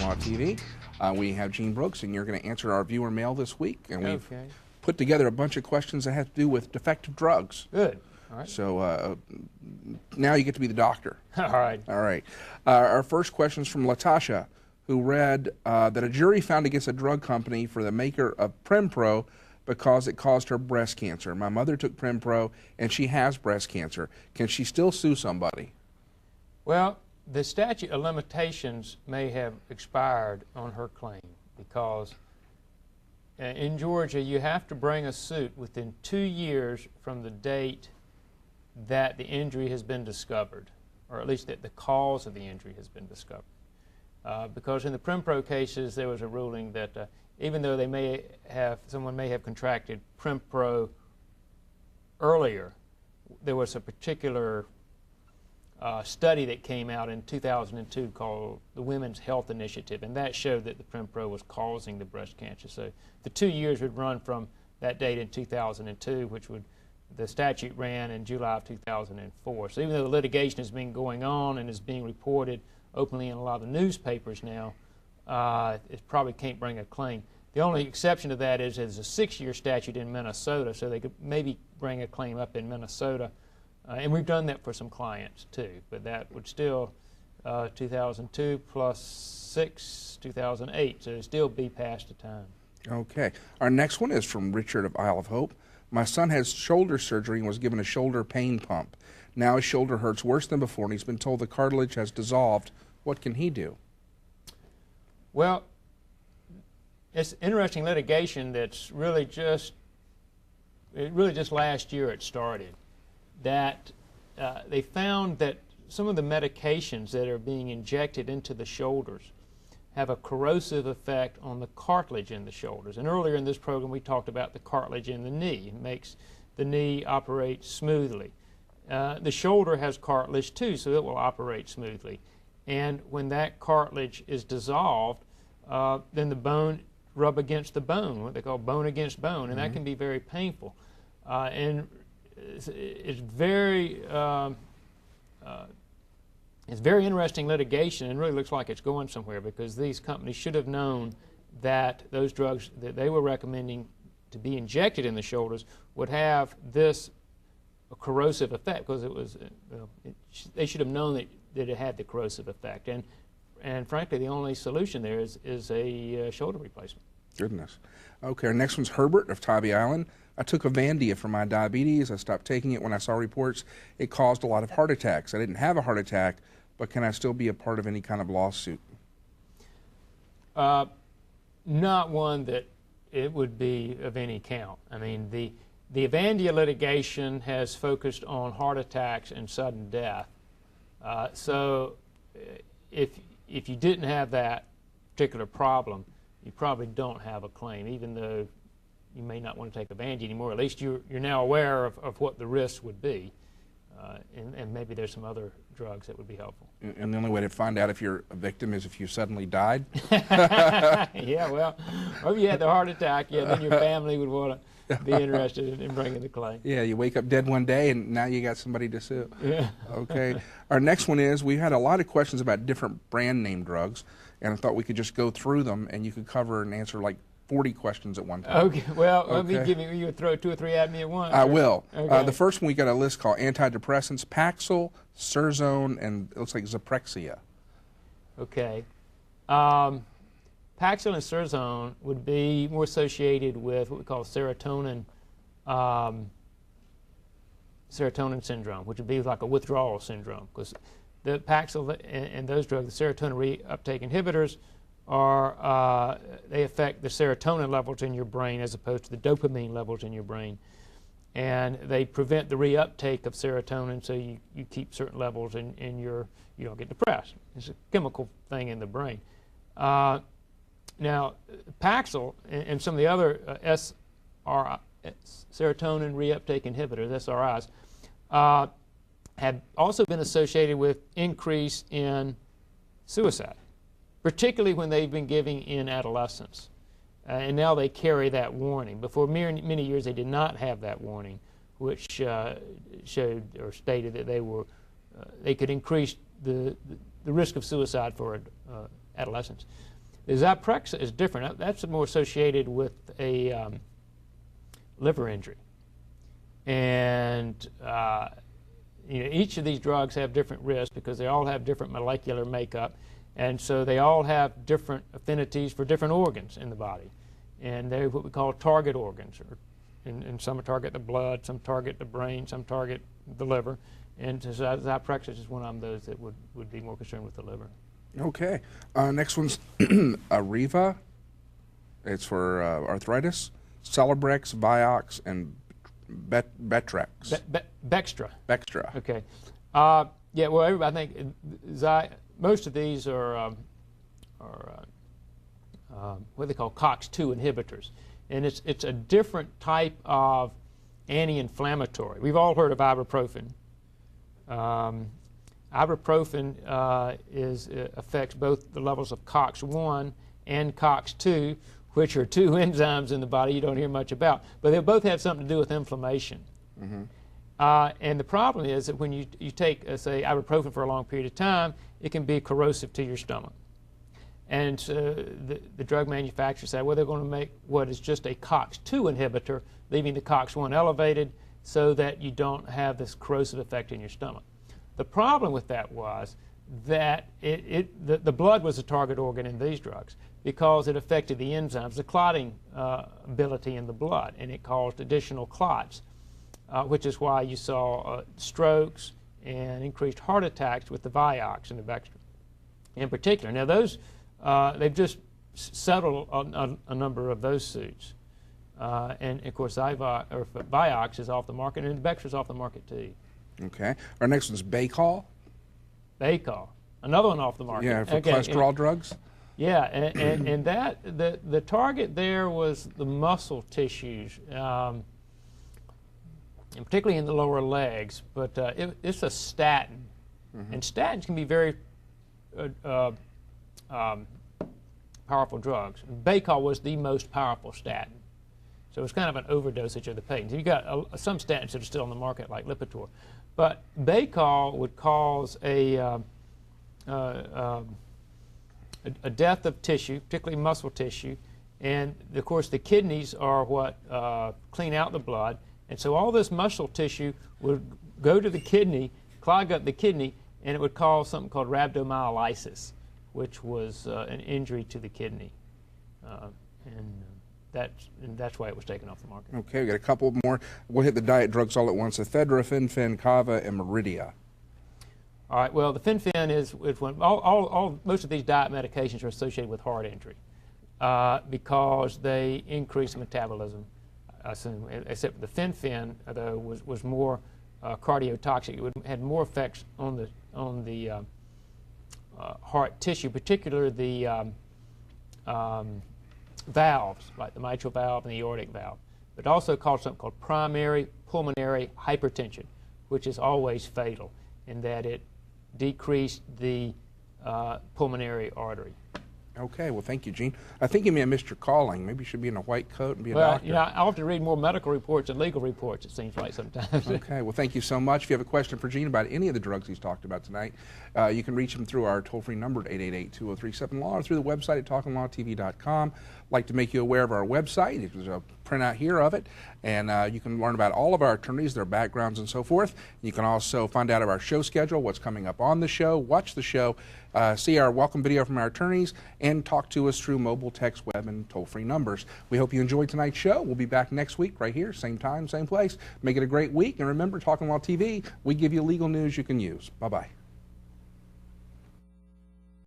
SAVTLTV. We have Gene Brooks, and you're going to answer our viewer mail this week. And we've Okay. put together a bunch of questions that have to do with defective drugs. Good. All right. So now you get to be the doctor. All right. All right. Our first question is from Latasha, who read that a jury found against a drug company for the maker of Prempro because it caused her breast cancer. My mother took Prempro, and she has breast cancer. Can she still sue somebody? Well, the statute of limitations may have expired on her claim because in Georgia you have to bring a suit within 2 years from the date that the injury has been discovered, or at least that the cause of the injury has been discovered. Because in the Prempro cases there was a ruling that even though someone may have contracted Prempro earlier, there was a particular study that came out in 2002 called the Women's Health Initiative, and that showed that the Prempro was causing the breast cancer. So the 2 years would run from that date in 2002, which the statute ran in July of 2004. So even though the litigation has been going on and is being reported openly in a lot of the newspapers now, it probably can't bring a claim. The only exception to that is there's a 6-year statute in Minnesota, so they could maybe bring a claim up in Minnesota. And we've done that for some clients too, but that would still, 2002 plus 6, 2008, so it'd still be past the time. Okay. Our next one is from Richard of Isle of Hope. My son has shoulder surgery and was given a shoulder pain pump. Now his shoulder hurts worse than before, and he's been told the cartilage has dissolved. What can he do? Well, it's interesting litigation that's really just last year it started. That they found that some of the medications that are being injected into the shoulders have a corrosive effect on the cartilage in the shoulders. And earlier in this program we talked about the cartilage in the knee. It makes the knee operate smoothly. The shoulder has cartilage too, so it will operate smoothly. And when that cartilage is dissolved, then the bone rub against the bone, what they call bone against bone, and that can be very painful. And it's very interesting litigation, and really looks like it's going somewhere, because these companies should have known that those drugs that they were recommending to be injected in the shoulders would have this corrosive effect, because they should have known that it had the corrosive effect. And frankly, the only solution there is a shoulder replacement. Goodness. Okay, our next one's Herbert of Tybee Island. I took Avandia for my diabetes. I stopped taking it when I saw reports it caused a lot of heart attacks. I didn't have a heart attack, but can I still be a part of any kind of lawsuit? Not one that it would be of any count. I mean, the Avandia litigation has focused on heart attacks and sudden death. So if you didn't have that particular problem, you probably don't have a claim, even though you may not want to take Avandia anymore. At least you're now aware of what the risks would be, and maybe there's some other drugs that would be helpful. And the only way to find out if you're a victim is if you suddenly died? Yeah, well, if you had the heart attack, yeah, then your family would want to be interested in bringing the claim. Yeah, you wake up dead one day and now you got somebody to sue. Yeah. Okay. Our next one is, we had a lot of questions about different brand name drugs, and I thought we could just go through them and you could cover and answer like 40 questions at one time. Okay, well, let me give you throw 2 or 3 at me at once. I will. Okay. The first one, we got a list called antidepressants: Paxil, Surzone, and it looks like Zyprexa. Okay. Paxil and Surzone would be more associated with what we call serotonin syndrome, which would be like a withdrawal syndrome, because the Paxil and those drugs, the serotonin reuptake inhibitors, they affect the serotonin levels in your brain as opposed to the dopamine levels in your brain. And they prevent the reuptake of serotonin, so you keep certain levels in you don't get depressed. It's a chemical thing in the brain. Now, Paxil and some of the other serotonin reuptake inhibitors, SRIs, have also been associated with increase in suicide, particularly when they've been giving in adolescence. And now they carry that warning. Before many years they did not have that warning, which showed or stated that they could increase the risk of suicide for adolescents. The Zyprexa is different. That's more associated with a liver injury. And each of these drugs have different risks because they all have different molecular makeup. And so they all have different affinities for different organs in the body. And they're what we call target organs. And some target the blood, some target the brain, some target the liver. And Zyprexa is one of those that would be more concerned with the liver. Okay. Next one's Areva. It's for arthritis. Celebrex, Vioxx, and Betrex. Bextra. Okay. Yeah, well, I think most of these are what they call COX-2 inhibitors. And it's a different type of anti-inflammatory. We've all heard of ibuprofen. Ibuprofen affects both the levels of COX-1 and COX-2, which are two enzymes in the body you don't hear much about. But they both have something to do with inflammation. Mm-hmm. And the problem is that when you take, say, ibuprofen for a long period of time, it can be corrosive to your stomach. And so the drug manufacturers say, well, they're going to make what is just a COX-2 inhibitor, leaving the COX-1 elevated so that you don't have this corrosive effect in your stomach. The problem with that was that the blood was a target organ in these drugs because it affected the enzymes, the clotting ability in the blood, and it caused additional clots, which is why you saw strokes and increased heart attacks with the Vioxx and the Bextra in particular. Now those, they've just settled a number of those suits. And of course, Vioxx is off the market, and Bextra is off the market too. Okay. Our next one's Baycol. Baycol, another one off the market. Yeah, for cholesterol drugs. Yeah, and that the target there was the muscle tissues, and particularly in the lower legs. But it's a statin, mm-hmm. and statins can be very powerful drugs. Baycol was the most powerful statin. So it's kind of an overdosage of the pain. So you got some statins that are still on the market, like Lipitor. But Baycol would cause a death of tissue, particularly muscle tissue. And, of course, the kidneys are what clean out the blood. And so all this muscle tissue would go to the kidney, clog up the kidney, and it would cause something called rhabdomyolysis, which was an injury to the kidney. And that's why it was taken off the market. Okay, we got a couple more. We'll hit the diet drugs all at once: Ephedra, Fen-Phen, Kava, and Meridia. All right. Well, the Fen-Phen is when most of these diet medications are associated with heart injury because they increase metabolism. I assume, except the Fen-Phen, though, was more cardiotoxic. It had more effects on the heart tissue, particularly the valves, like the mitral valve and the aortic valve, but also caused something called primary pulmonary hypertension, which is always fatal in that it decreased the pulmonary artery. Okay, well, thank you, Gene. I think you may have missed your calling. Maybe you should be in a white coat and be a doctor. You know, I often read more medical reports than legal reports, it seems like sometimes. Okay, well, thank you so much. If you have a question for Gene about any of the drugs he's talked about tonight, you can reach him through our toll-free number at 888-2037-LAW or through the website at talkinglawtv.com. I'd like to make you aware of our website. There's a printout here of it, and you can learn about all of our attorneys, their backgrounds, and so forth. You can also find out of our show schedule, what's coming up on the show, watch the show, see our welcome video from our attorneys, and talk to us through mobile, text, web, and toll-free numbers. We hope you enjoyed tonight's show. We'll be back next week right here, same time, same place. Make it a great week, and remember, Talking Law TV, we give you legal news you can use. Bye-bye.